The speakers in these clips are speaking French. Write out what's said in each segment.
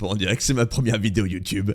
On dirait que c'est ma première vidéo YouTube.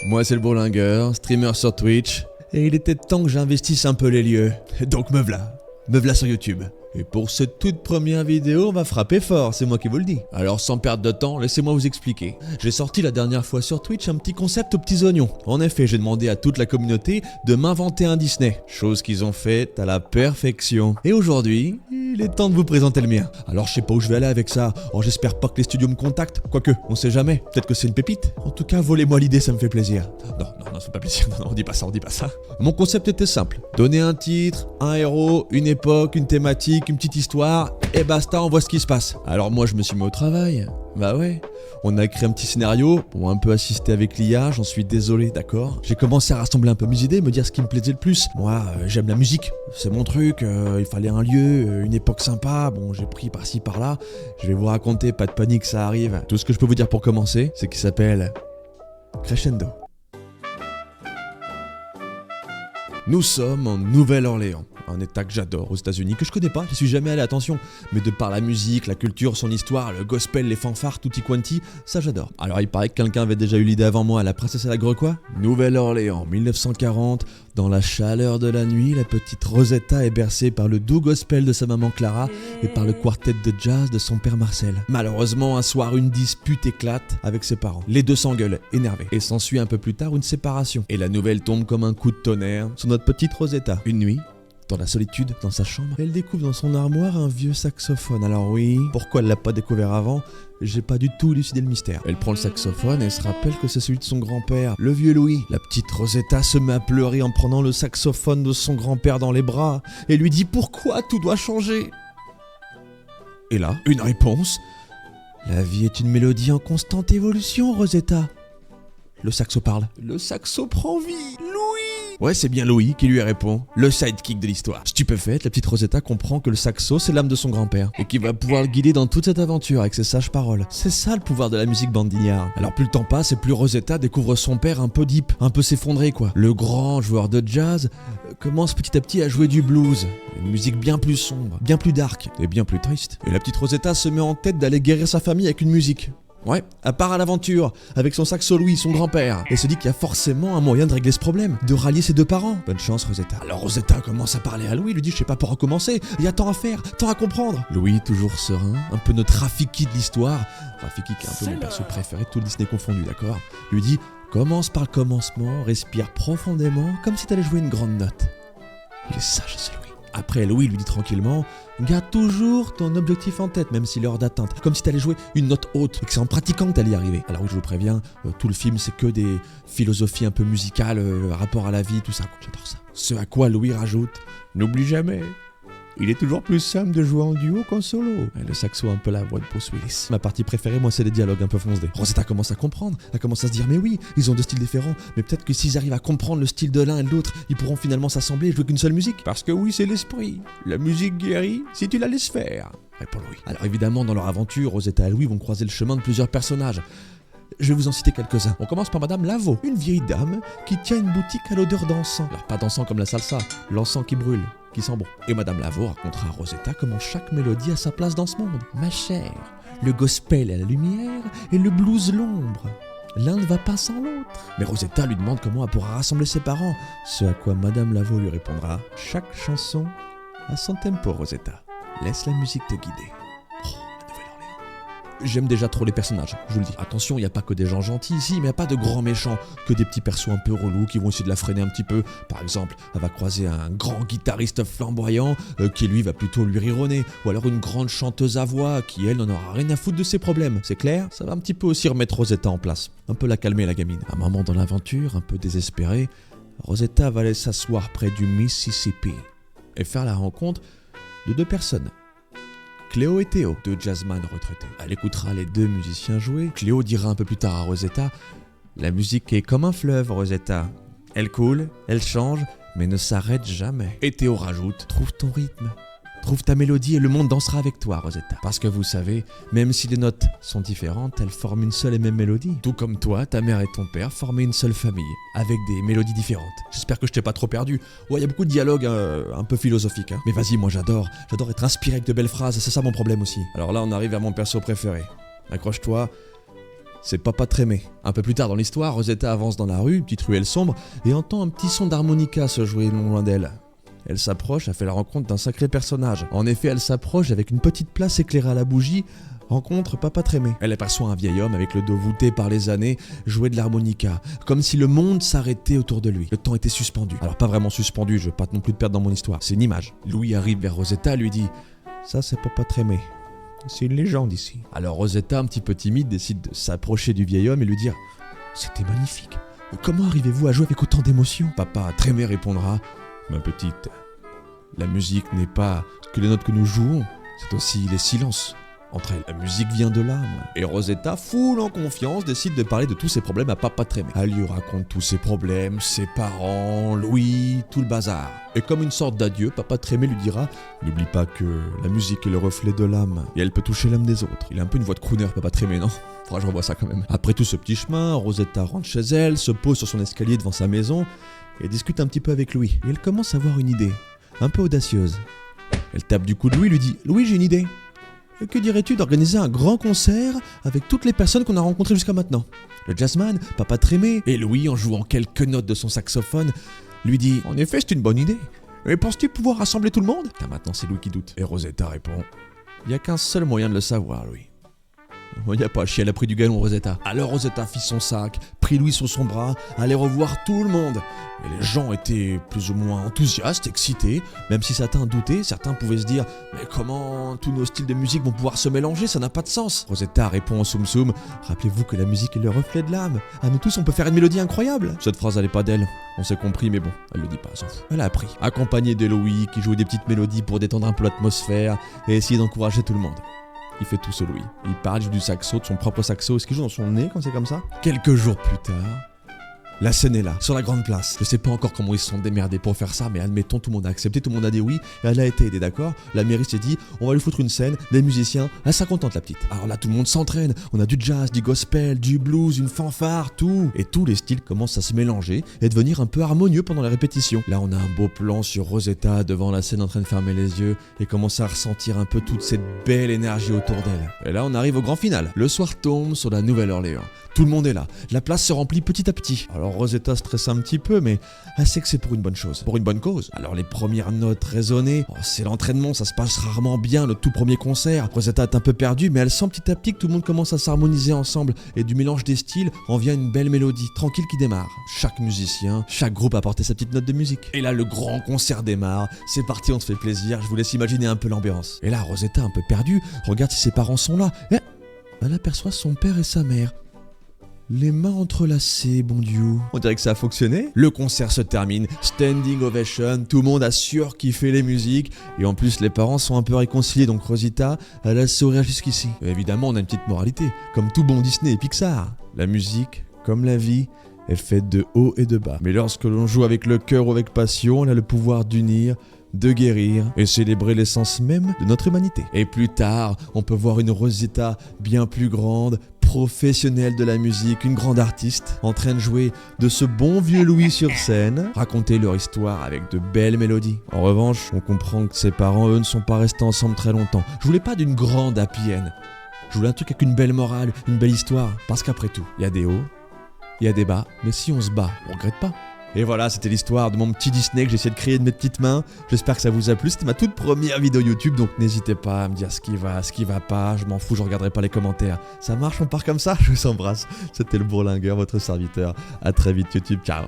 Moi c'est le bourlingueur, streamer sur Twitch, et il était temps que j'investisse un peu les lieux. Donc me v'là sur YouTube. Et pour cette toute première vidéo, on va frapper fort, c'est moi qui vous le dis. Alors sans perdre de temps, laissez-moi vous expliquer. J'ai sorti la dernière fois sur Twitch un petit concept aux petits oignons. En effet, j'ai demandé à toute la communauté de m'inventer un Disney. Chose qu'ils ont faite à la perfection. Et aujourd'hui, il est temps de vous présenter le mien. Alors je sais pas où je vais aller avec ça. Oh, j'espère pas que les studios me contactent. Quoique, on sait jamais. Peut-être que c'est une pépite. En tout cas, volez-moi l'idée, ça me fait plaisir. Non, ça fait pas plaisir. Non, on dit pas ça. Mon concept était simple. Donner un titre, un héros, une époque, une thématique, une petite histoire, et basta, on voit ce qui se passe. Alors moi je me suis mis au travail. Bah ouais, on a écrit un petit scénario, bon un peu assisté avec l'IA, j'en suis désolé, d'accord. J'ai commencé à rassembler un peu mes idées, me dire ce qui me plaisait le plus. Moi j'aime la musique, c'est mon truc, il fallait un lieu, une époque sympa, bon j'ai pris par-ci par-là. Je vais vous raconter, pas de panique, ça arrive. Tout ce que je peux vous dire pour commencer, c'est qu'il s'appelle Crescendo. Nous sommes en Nouvelle-Orléans, un état que j'adore aux États-Unis, que je connais pas, j'y suis jamais allé, attention, mais de par la musique, la culture, son histoire, le gospel, les fanfares, tutti quanti, ça j'adore. Alors il paraît que quelqu'un avait déjà eu l'idée avant moi, la princesse à la quoi. Nouvelle-Orléans, 1940, dans la chaleur de la nuit, la petite Rosetta est bercée par le doux gospel de sa maman Clara et par le quartet de jazz de son père Marcel. Malheureusement, un soir, une dispute éclate avec ses parents. Les deux s'engueulent, énervés, et s'ensuit un peu plus tard une séparation. Et la nouvelle tombe comme un coup de tonnerre sur notre petite Rosetta. Une nuit, dans la solitude, dans sa chambre, elle découvre dans son armoire un vieux saxophone. Alors oui, pourquoi elle l'a pas découvert avant ? J'ai pas du tout élucidé le mystère. Elle prend le saxophone et se rappelle que c'est celui de son grand-père, le vieux Louis. La petite Rosetta se met à pleurer en prenant le saxophone de son grand-père dans les bras et lui dit pourquoi tout doit changer. Et là, une réponse. La vie est une mélodie en constante évolution, Rosetta. Le saxo parle. Le saxo prend vie. Louis. Ouais, c'est bien Louis qui lui répond, le sidekick de l'histoire. Stupéfaite, la petite Rosetta comprend que le saxo, c'est l'âme de son grand-père et qui va pouvoir le guider dans toute cette aventure avec ses sages paroles. C'est ça le pouvoir de la musique bandignard. Alors plus le temps passe et plus Rosetta découvre son père un peu deep, un peu s'effondré quoi. Le grand joueur de jazz commence petit à petit à jouer du blues. Une musique bien plus sombre, bien plus dark et bien plus triste. Et la petite Rosetta se met en tête d'aller guérir sa famille avec une musique. Ouais, elle part à l'aventure, avec son saxo Louis, son grand-père, et se dit qu'il y a forcément un moyen de régler ce problème, de rallier ses deux parents. Bonne chance Rosetta. Alors Rosetta commence à parler à Louis, lui dit je sais pas pour recommencer, il y a tant à faire, tant à comprendre. Louis, toujours serein, un peu notre Rafiki de l'histoire, Rafiki qui est un peu mon perso préféré, tout le Disney confondu, d'accord, lui dit commence par le commencement, respire profondément, comme si t'allais jouer une grande note. Il est sage ce Louis. Après, Louis lui dit tranquillement « Garde toujours ton objectif en tête, même s'il est hors d'atteinte. Comme si t'allais jouer une note haute et que c'est en pratiquant que t'allais y arriver. » Alors oui, je vous préviens, tout le film, c'est que des philosophies un peu musicales, rapport à la vie, tout ça. J'adore ça. Ce à quoi Louis rajoute « N'oublie jamais, il est toujours plus simple de jouer en duo qu'en solo. » Et le saxo, un peu la voix de Bruce Willis. Ma partie préférée, moi, c'est les dialogues un peu foncés. Rosetta commence à comprendre, elle commence à se dire mais oui, ils ont deux styles différents, mais peut-être que s'ils arrivent à comprendre le style de l'un et de l'autre, ils pourront finalement s'assembler et jouer qu'une seule musique. Parce que oui, c'est l'esprit. La musique guérit si tu la laisses faire. Répond Louis. Alors évidemment, dans leur aventure, Rosetta et Louis vont croiser le chemin de plusieurs personnages. Je vais vous en citer quelques-uns. On commence par Madame Lavo, une vieille dame qui tient une boutique à l'odeur d'encens. Alors pas d'encens comme la salsa, l'encens qui brûle, qui sent bon. Et Madame Lavo racontera à Rosetta comment chaque mélodie a sa place dans ce monde. Ma chère, le gospel est la lumière et le blues l'ombre. L'un ne va pas sans l'autre. Mais Rosetta lui demande comment elle pourra rassembler ses parents. Ce à quoi Madame Lavo lui répondra « Chaque chanson a son tempo, Rosetta. Laisse la musique te guider. » J'aime déjà trop les personnages, je vous le dis. Attention, il n'y a pas que des gens gentils ici, mais il n'y a pas de grands méchants, que des petits persos un peu relous qui vont essayer de la freiner un petit peu. Par exemple, elle va croiser un grand guitariste flamboyant qui lui va plutôt lui rironner. Ou alors une grande chanteuse à voix qui elle n'en aura rien à foutre de ses problèmes. C'est clair ? Ça va un petit peu aussi remettre Rosetta en place. Un peu la calmer la gamine. À un moment dans l'aventure, un peu désespérée, Rosetta va aller s'asseoir près du Mississippi et faire la rencontre de deux personnes. Cléo et Théo, deux jazzman retraités. Elle écoutera les deux musiciens jouer. Cléo dira un peu plus tard à Rosetta « La musique est comme un fleuve, Rosetta. Elle coule, elle change, mais ne s'arrête jamais. » Et Théo rajoute « Trouve ton rythme, Trouve ta mélodie et le monde dansera avec toi, Rosetta. Parce que vous savez, même si les notes sont différentes, elles forment une seule et même mélodie. Tout comme toi, ta mère et ton père formaient une seule famille, avec des mélodies différentes. J'espère que je t'ai pas trop perdu. Ouais, il y a beaucoup de dialogues un peu philosophiques. Mais vas-y, moi j'adore être inspiré avec de belles phrases, c'est ça mon problème aussi. Alors là, on arrive vers mon perso préféré. Accroche-toi. C'est Papa Trémé. Un peu plus tard dans l'histoire, Rosetta avance dans la rue, petite ruelle sombre, et entend un petit son d'harmonica se jouer non loin d'elle. Elle s'approche, a fait la rencontre d'un sacré personnage. En effet, elle s'approche avec une petite place éclairée à la bougie, rencontre Papa Trémé. Elle aperçoit un vieil homme avec le dos voûté par les années, jouer de l'harmonica, comme si le monde s'arrêtait autour de lui. Le temps était suspendu. Alors pas vraiment suspendu, je veux pas non plus te perdre dans mon histoire. C'est une image. Louis arrive vers Rosetta, lui dit « Ça c'est Papa Trémé. C'est une légende ici. » Alors Rosetta, un petit peu timide, décide de s'approcher du vieil homme et lui dire « C'était magnifique. Comment arrivez-vous à jouer avec autant d'émotion ?» Papa Trémé répondra « Ma petite, la musique n'est pas que les notes que nous jouons, c'est aussi les silences. Entre elles, la musique vient de l'âme. » Et Rosetta, full en confiance, décide de parler de tous ses problèmes à Papa Trémé. Elle lui raconte tous ses problèmes, ses parents, Louis, tout le bazar. Et comme une sorte d'adieu, Papa Trémé lui dira « N'oublie pas que la musique est le reflet de l'âme, et elle peut toucher l'âme des autres. » Il a un peu une voix de crooner, Papa Trémé, non ? Faudra que je revoie ça quand même. Après tout ce petit chemin, Rosetta rentre chez elle, se pose sur son escalier devant sa maison, et discute un petit peu avec Louis. Et elle commence à avoir une idée, un peu audacieuse. Elle tape du cou de Louis et lui dit « Louis, j'ai une idée. Que dirais-tu d'organiser un grand concert avec toutes les personnes qu'on a rencontrées jusqu'à maintenant ?» Le jazzman, Papa Trémé, et Louis, en jouant quelques notes de son saxophone, lui dit « En effet, c'est une bonne idée. Mais penses-tu pouvoir rassembler tout le monde ?» Maintenant, c'est Louis qui doute. Et Rosetta répond « Il n'y a qu'un seul moyen de le savoir, Louis. » Il n'y a pas à chier, elle a pris du galon, Rosetta. Alors Rosetta fit son sac, prit Louis sur son bras, allait revoir tout le monde. Et les gens étaient plus ou moins enthousiastes, excités, même si certains doutaient, certains pouvaient se dire « Mais comment tous nos styles de musique vont pouvoir se mélanger, ça n'a pas de sens !» Rosetta répond en soum soum « Rappelez-vous que la musique est le reflet de l'âme. À nous tous, on peut faire une mélodie incroyable !» Cette phrase, elle n'est pas d'elle, on s'est compris, mais bon, elle le dit pas, elle s'en fout. Elle a appris, accompagnée de Louis, qui jouait des petites mélodies pour détendre un peu l'atmosphère et essayer d'encourager tout le monde. Il fait tout ce Louis. Il parle du saxo, de son propre saxo. Est-ce qu'il joue dans son nez quand c'est comme ça ? Quelques jours plus tard, la scène est là, sur la grande place. Je sais pas encore comment ils se sont démerdés pour faire ça, mais admettons, tout le monde a accepté, tout le monde a dit oui, et elle a été aidée, d'accord ? La mairie s'est dit, on va lui foutre une scène, des musiciens, elle sera contente la petite. Alors là, tout le monde s'entraîne, on a du jazz, du gospel, du blues, une fanfare, tout. Et tous les styles commencent à se mélanger et devenir un peu harmonieux pendant les répétitions. Là, on a un beau plan sur Rosetta devant la scène en train de fermer les yeux et commence à ressentir un peu toute cette belle énergie autour d'elle. Et là, on arrive au grand final. Le soir tombe sur la Nouvelle-Orléans. Tout le monde est là. La place se remplit petit à petit. Alors Rosetta stresse un petit peu, mais elle sait que c'est pour une bonne chose, pour une bonne cause. Alors les premières notes résonnées, c'est l'entraînement, ça se passe rarement bien, le tout premier concert. Rosetta est un peu perdue, mais elle sent petit à petit que tout le monde commence à s'harmoniser ensemble. Et du mélange des styles en vient une belle mélodie, tranquille qui démarre. Chaque musicien, chaque groupe a apporté sa petite note de musique. Et là, le grand concert démarre. C'est parti, on se fait plaisir. Je vous laisse imaginer un peu l'ambiance. Et là, Rosetta, un peu perdue, regarde si ses parents sont là. Et elle aperçoit son père et sa mère. Les mains entrelacées, bon Dieu. On dirait que ça a fonctionné. Le concert se termine, standing ovation, tout le monde a surkiffé les musiques. Et en plus, les parents sont un peu réconciliés, donc Rosita, elle a le sourire jusqu'ici. Et évidemment, on a une petite moralité, comme tout bon Disney et Pixar. La musique, comme la vie, est faite de haut et de bas. Mais lorsque l'on joue avec le cœur ou avec passion, elle a le pouvoir d'unir, de guérir et célébrer l'essence même de notre humanité. Et plus tard, on peut voir une Rosita bien plus grande, professionnelle de la musique, une grande artiste, en train de jouer de ce bon vieux Louis sur scène, raconter leur histoire avec de belles mélodies. En revanche, on comprend que ses parents, eux, ne sont pas restés ensemble très longtemps. Je voulais pas d'une grande happy end. Je voulais un truc avec une belle morale, une belle histoire. Parce qu'après tout, il y a des hauts, il y a des bas, mais si on se bat, on regrette pas. Et voilà, c'était l'histoire de mon petit Disney que j'ai essayé de créer de mes petites mains. J'espère que ça vous a plu. C'était ma toute première vidéo YouTube, donc n'hésitez pas à me dire ce qui va pas. Je m'en fous, je regarderai pas les commentaires. Ça marche, on part comme ça. Je vous embrasse. C'était le Bourlingueur, votre serviteur. À très vite YouTube, ciao.